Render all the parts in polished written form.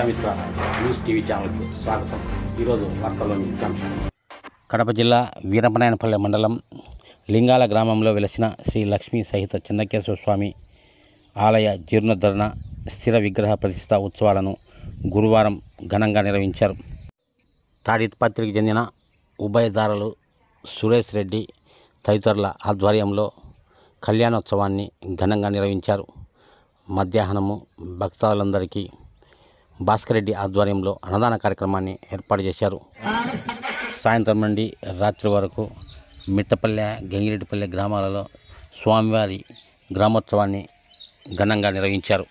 Prajamitra news TV ఛానల్కి స్వాగతం. ఈరోజు వార్తల్లోని ముఖ్యాంశాలు. కడప జిల్లా వీరపనాయనపల్లె మండలం లింగాల గ్రామంలో వెలసిన శ్రీ లక్ష్మీ సహిత చెన్నకేశ్వర స్వామి ఆలయ జీర్ణోద్ధరణ స్థిర విగ్రహ ప్రతిష్ఠా ఉత్సవాలను గురువారం ఘనంగా నిర్వహించారు. తాడిపత్రికి చెందిన ఉభయదారులు సురేష్ రెడ్డి తదితరుల ఆధ్వర్యంలో కళ్యాణోత్సవాన్ని ఘనంగా నిర్వహించారు. మధ్యాహ్నము భక్తులందరికీ భాస్కర్ రెడ్డి ఆధ్వర్యంలో అన్నదాన కార్యక్రమాన్ని ఏర్పాటు చేశారు. సాయంత్రం నుండి రాత్రి వరకు మిట్టపల్లె, గంగిరెడ్డిపల్లె గ్రామాలలో స్వామివారి గ్రామోత్సవాన్ని ఘనంగా నిర్వహించారు.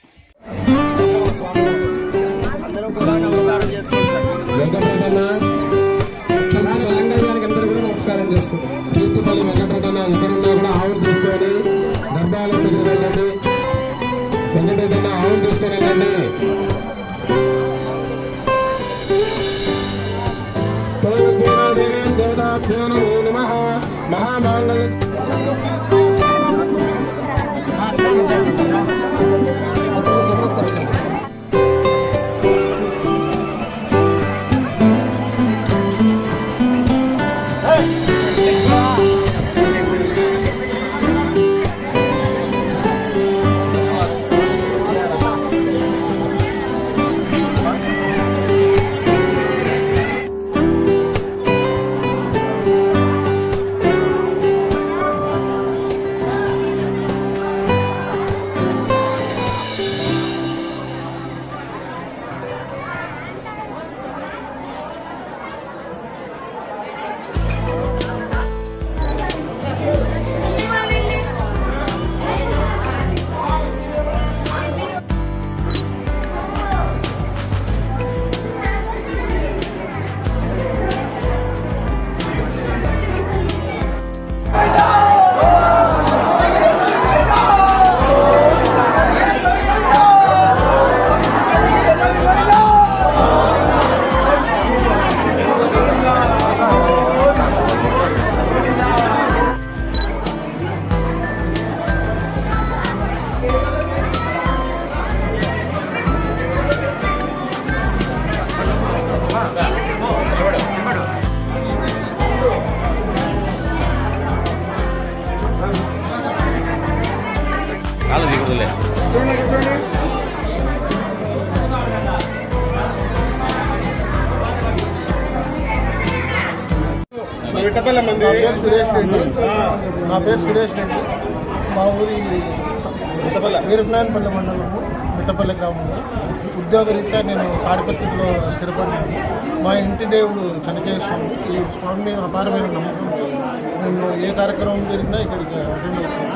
నా పేరు సురేష్ రెడ్డి. మా ఊరి వీరపనాయనపల్లె మండలము మిట్టపల్లె గ్రామంలో ఉద్యోగరీత్యా నేను తాడిపత్రిలో స్థిరపడినాను. మా ఇంటి దేవుడు చెన్నకేశ్వర స్వామి. ఈ స్వామి మీద అపారమైన నమ్మకంతో నేను ఏ కార్యక్రమం జరిగినా ఇక్కడికి అటెండ్ అవుతాను.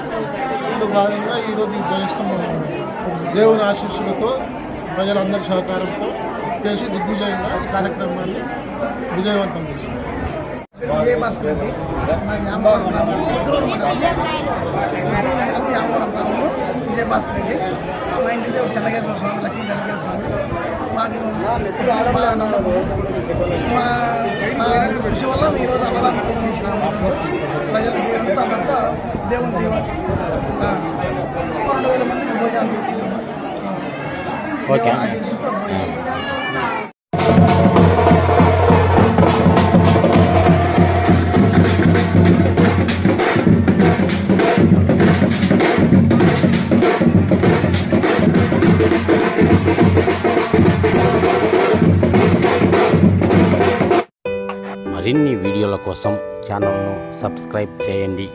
ఇందులో భాగంగా ఈరోజు ఈ దేవస్థానం దేవుని ఆశీస్సులతో ప్రజలందరి సహకారంతో చేసి దిగ్విజయంగా ఈ కార్యక్రమాన్ని విజయవంతం చేసింది. విజయభాస్కర్ రెడ్డి విజయభాస్కర్ రెడ్డి. మా ఇంటి దేవుడు చెన్నకేశ్వర స్వామి, లక్ష్మీ చెన్నకేశ్వర స్వామి. మా కృషి వల్ల ఈరోజు అన్నదానం చేసినాము. ప్రజల దీవంతో దేవుని దీవెన 2,000 మందికి భోజనాలు ఇచ్చినాము. మరిన్ని వీడియోల కోసం ఛానల్ను సబ్స్క్రైబ్ చేయండి.